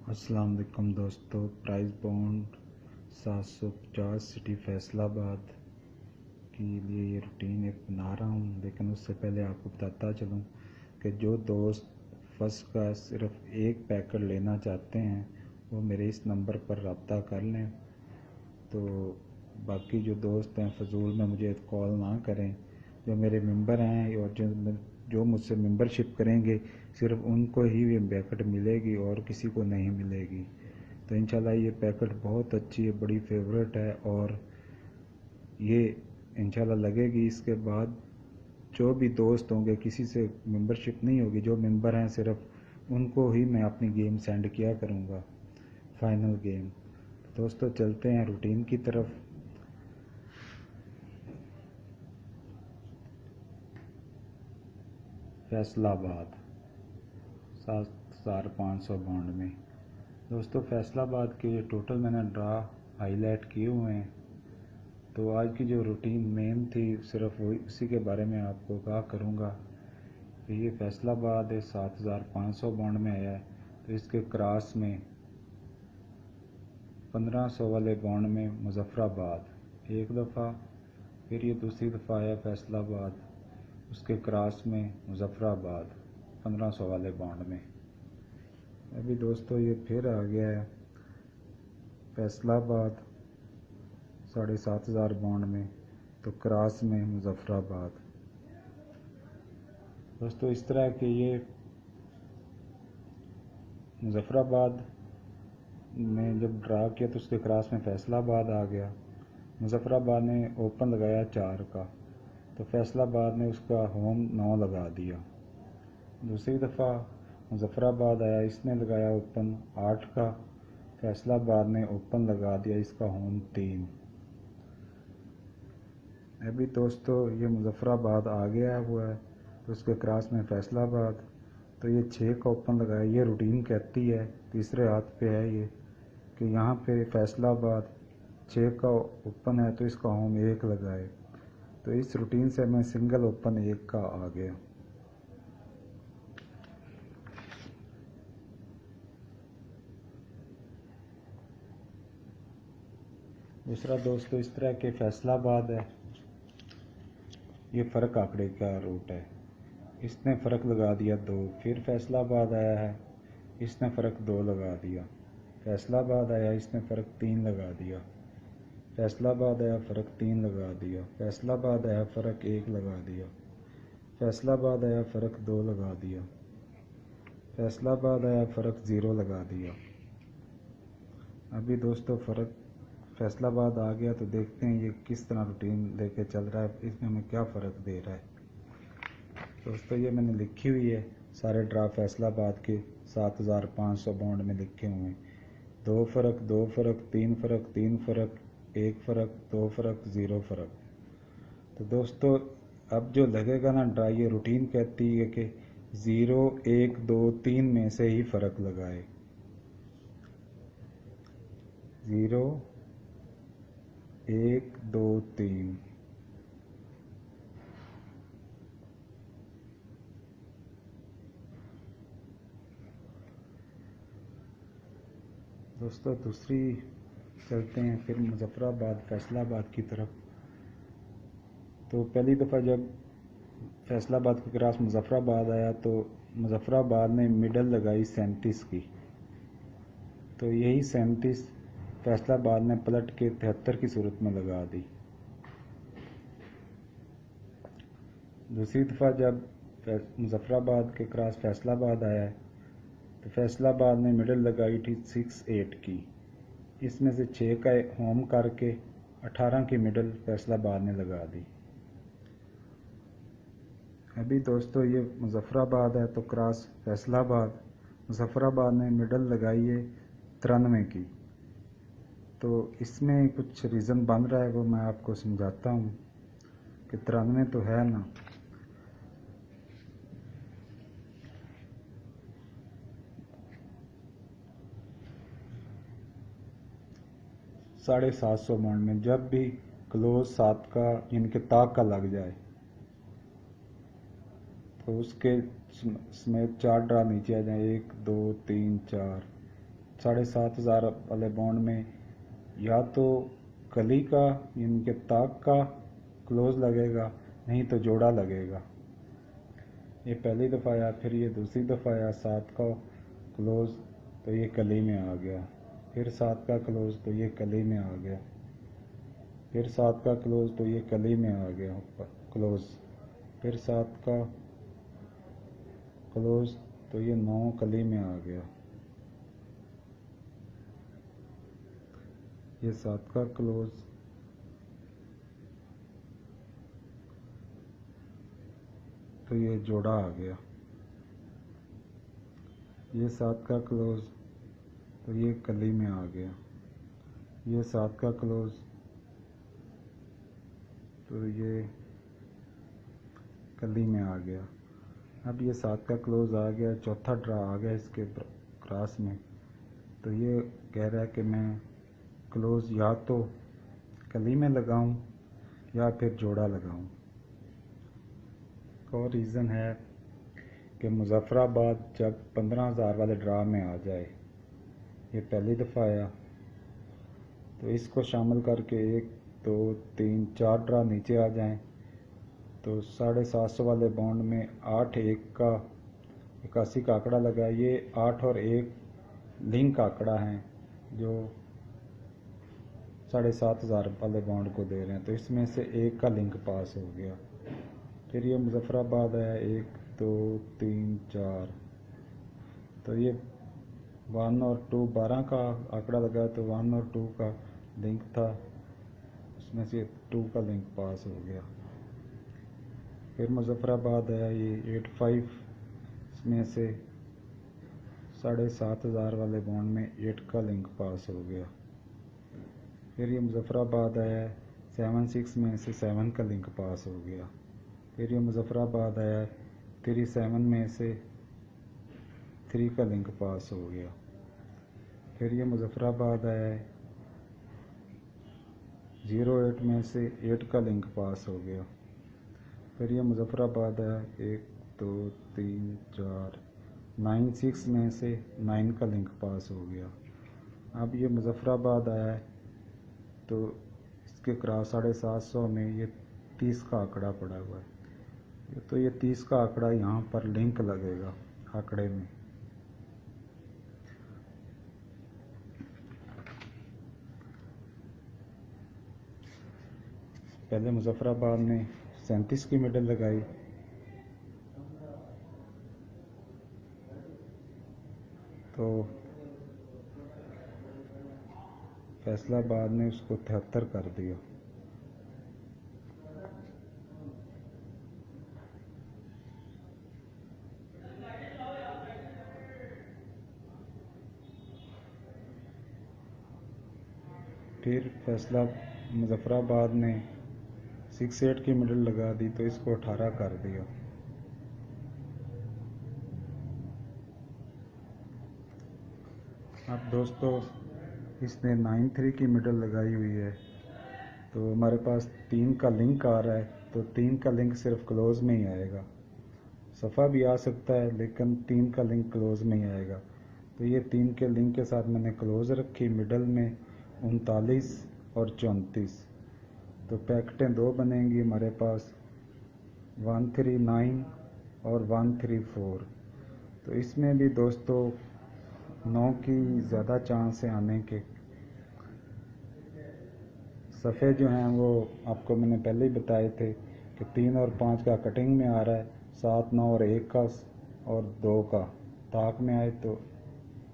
अस्सलाम वालेकुम दोस्तों। प्राइस बॉन्ड 750 सिटी फैसलाबाद के लिए ये रूटीन एक बना रहा हूँ, लेकिन उससे पहले आपको बताता चलूँ कि जो दोस्त फर्स्ट का सिर्फ एक पैकेट लेना चाहते हैं वो मेरे इस नंबर पर रब्ता कर लें। तो बाकी जो दोस्त हैं फजूल में मुझे कॉल ना करें। जो मेरे मेंबर हैं और जो मुझसे मेंबरशिप करेंगे सिर्फ उनको ही ये पैकेट मिलेगी और किसी को नहीं मिलेगी। तो इंशाल्लाह ये पैकेट बहुत अच्छी है, बड़ी फेवरेट है और ये इंशाल्लाह लगेगी। इसके बाद जो भी दोस्त होंगे किसी से मेंबरशिप नहीं होगी, जो मेंबर हैं सिर्फ उनको ही मैं अपनी गेम सेंड किया करूँगा, फाइनल गेम। दोस्तों चलते हैं रूटीन की तरफ। फैसलाबाद 7,500 बॉन्ड में। दोस्तों फैसलाबाद के ये टोटल मैंने ड्रा हाईलाइट किए हुए हैं। तो आज की जो रूटीन मेन थी सिर्फ वही उसी के बारे में आपको कहा करूँगा कि ये फैसलाबाद है 7,500 बॉन्ड में आया है। तो इसके क्रॉस में 1500 वाले बॉन्ड में मुजफ्फराबाद एक दफ़ा, फिर ये दूसरी दफ़ा आया फैसलाबाद, उसके क्रॉस में मुजफ्फराबाद 1500 वाले बॉन्ड में। अभी दोस्तों ये फिर आ गया है फैसलाबाद 7,500 बॉन्ड में, तो क्रॉस में मुजफ्फराबाद। दोस्तों इस तरह के ये मुजफ्फराबाद में जब ड्रा किया तो उसके क्रॉस में फैसलाबाद आ गया। मुजफ्फराबाद ने ओपन लगाया 4 का, तो फैसलाबाद ने उसका होम 9 लगा दिया। दूसरी दफ़ा मुजफ्फराबाद आया, इसने लगाया ओपन 8 का, फैसलाबाद ने ओपन लगा दिया इसका होम 3। अभी दोस्तों ये मुजफ्फराबाद आ गया हुआ है, तो उसके क्रॉस में फैसलाबाद, तो ये 6 का ओपन लगाया। ये रूटीन कहती है, तीसरे हाथ पे है ये, कि यहाँ पे फैसलाबाद 6 का ओपन है तो इसका होम 1 लगाए। तो इस रूटीन से मैं सिंगल ओपन 1 का आ गया। दूसरा दोस्तों इस तरह के फैसलाबाद है, ये फ़र्क आंकड़े का रूट है। इसने फ़र्क लगा दिया 2, फिर फैसलाबाद आया है, इसने फ़र्क 2 लगा दिया। फैसलाबाद आया, इसने फ़र्क 3 लगा दिया। फैसलाबाद आया, फ़र्क 3 लगा दिया। फैसलाबाद आया, फ़र्क 1 लगा दिया। फैसलाबाद आया, फ़र्क 2 लगा दिया। फैसलाबाद आया, फ़र्क 0 लगा दिया। अभी दोस्तों फ़र्क फैसलाबाद आ गया, तो देखते हैं ये किस तरह रूटीन लेके चल रहा है, इसमें हमें क्या फ़र्क दे रहा है। दोस्तों ये मैंने लिखी हुई है सारे ड्रा फैसलाबाद के 7,500 बॉन्ड में लिखे हुए हैं। 2 फ़र्क, 2 फ़र्क, 3 फ़र्क, 3 फ़र्क, 1 फ़र्क, 2 फ़र्क, 0 फ़र्क। तो दोस्तों अब जो लगेगा ना ड्रा, ये रूटीन कहती है कि 0, 1, 2, 3 में से ही फ़र्क लगाए। 0, 1, 2, 3। दोस्तों दूसरी चलते हैं फिर मुजफ्फराबाद फैसलाबाद की तरफ। तो पहली दफ़ा जब फैसलाबाद के क्रॉस मुजफ्फराबाद आया तो मुजफ्फराबाद ने मिडल लगाई 37 की, तो यही 37 फैसलाबाद ने पलट के 73 की सूरत में लगा दी। दूसरी दफ़ा जब मुजफ्फराबाद के क्रॉस फैसलाबाद आया तो फैसलाबाद ने मिडल लगाई थी 68 की, इसमें से 6 का होम करके 18 की मिडल फैसलाबाद ने लगा दी। अभी दोस्तों ये मुजफ्फराबाद है तो क्रॉस फैसलाबाद, मुजफ्फराबाद ने मिडल लगाई है 93 की। तो इसमें कुछ रीज़न बन रहा है, वो मैं आपको समझाता हूँ कि 93 तो है ना। $750 बॉन्ड में जब भी क्लोज 7 का इनके ताक का लग जाए तो उसके समेत 4 ड्रा नीचे आ जाए, 1, 2, 3, 4। 7,500 वाले बॉन्ड में या तो कली का यानी कि ताक का क्लोज लगेगा, नहीं तो जोड़ा लगेगा। ये पहली दफ़ा आया, फिर ये दूसरी दफ़ा आया 7 का क्लोज, तो ये कली में आ गया। फिर 7 का क्लोज, तो ये कली में आ गया। फिर 7 का क्लोज, तो ये कली में आ गया क्लोज। फिर 7 का क्लोज, तो ये 9 कली में आ गया। ये 7 का क्लोज, तो ये जोड़ा आ गया। ये 7 का क्लोज, तो ये कली में आ गया। ये 7 का क्लोज, तो ये कली में आ गया। अब ये 7 का क्लोज आ गया, चौथा ड्रा आ गया इसके क्रॉस में, तो ये कह रहा है कि मैं क्लोज या तो कली में लगाऊं या फिर जोड़ा लगाऊं। एक और रीज़न है कि मुजफ्फराबाद जब 15,000 वाले ड्रा में आ जाए, ये पहली दफ़ा आया, तो इसको शामिल करके 1 2 3 4 ड्रा नीचे आ जाएं, तो 750 वाले बॉन्ड में 8 1 का 81 का आंकड़ा लगा। ये 8 और 1 लिंक आंकड़ा है जो 7,500 वाले बॉन्ड को दे रहे हैं, तो इसमें से 1 का लिंक पास हो गया। फिर ये मुजफ्फराबाद आया 1 2 3 4, तो ये 1 और 2 12 का आंकड़ा लगा, तो 1 और 2 का लिंक था, उसमें से 2 का लिंक पास हो गया। फिर मुजफ्फराबाद आया ये 8 5, इसमें से 7,500 वाले बॉन्ड में 8 का लिंक पास हो गया। फिर ये मुजफ्फराबाद आया 7 6 में से 7 का लिंक पास हो गया। फिर ये मुजफ्फराबाद आया 3 7 में से 3 का लिंक पास हो गया। फिर ये मुजफ्फराबाद आया 0 8 में से 8 का लिंक पास हो गया। फिर ये मुजफ्फराबाद आया 1 2 3 4 9 6 में से 9 का लिंक पास हो गया। अब ये मुजफ्फराबाद आया है, तो इसके क्रॉस 750 में ये 30 का आंकड़ा पड़ा हुआ है, तो ये 30 का आंकड़ा यहाँ पर लिंक लगेगा आंकड़े में। पहले मुजफ्फराबाद ने 37 की मिडल लगाई, तो फैसलाबाद ने उसको 73 कर दिया। फिर फैसला मुजफ्फराबाद ने 6 8 की मिडल लगा दी, तो इसको 18 कर दिया। अब दोस्तों इसने 9 3 की मिडल लगाई हुई है, तो हमारे पास 3 का लिंक आ रहा है, तो 3 का लिंक सिर्फ क्लोज में ही आएगा। सफ़ा भी आ सकता है लेकिन 3 का लिंक क्लोज में ही आएगा, तो ये 3 के लिंक के साथ मैंने क्लोज रखी। मिडल में 39 और 34, तो पैकेटें 2 बनेंगी हमारे पास 139 और 134। तो इसमें भी दोस्तों 9 की ज़्यादा चांस है आने के। सफ़े जो हैं वो आपको मैंने पहले ही बताए थे कि 3 और 5 का कटिंग में आ रहा है, 7 9 और 1 का और 2 का ताक में आए, तो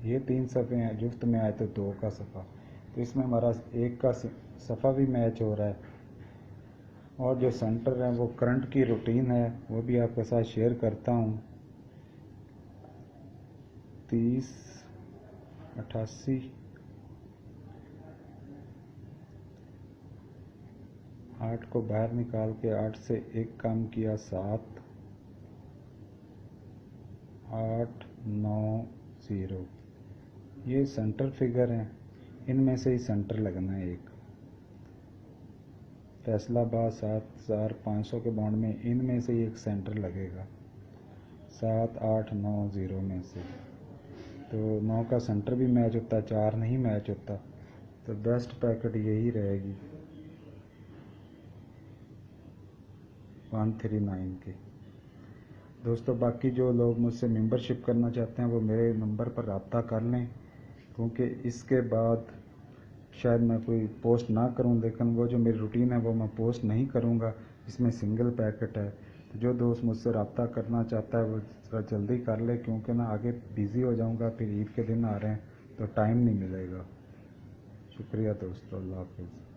ये 3 सफ़े हैं, जुफ्त में आए तो 2 का सफ़ा, तो इसमें हमारा 1 का सफ़ा भी मैच हो रहा है। और जो सेंटर है वो करंट की रूटीन है, वो भी आपके साथ शेयर करता हूँ। 30 88 8 को बाहर निकाल के 8 से 1 कम किया 7 8 9 0, ये सेंटर फिगर हैं, इनमें से ही सेंटर लगना है एक। फैसलाबाद 7,500 के बॉन्ड में इनमें से ही एक सेंटर लगेगा, 7 8 9 0 में से। तो 9 का सेंटर भी मैच होता है, 4 नहीं मैच होता। तो बेस्ट पैकेट यही रहेगी 139 की। दोस्तों बाकी जो लोग मुझसे मेंबरशिप करना चाहते हैं वो मेरे नंबर पर रब्ता कर लें, क्योंकि इसके बाद शायद मैं कोई पोस्ट ना करूं, लेकिन वो जो मेरी रूटीन है वो मैं पोस्ट नहीं करूंगा, इसमें सिंगल पैकेट है। तो जो दोस्त मुझसे रब्ता करना चाहता है वो ज़रा जल्दी कर ले, क्योंकि मैं आगे बिज़ी हो जाऊंगा, फिर ईद के दिन आ रहे हैं तो टाइम नहीं मिलेगा। शुक्रिया दोस्तों, अल्लाह हाफिज़।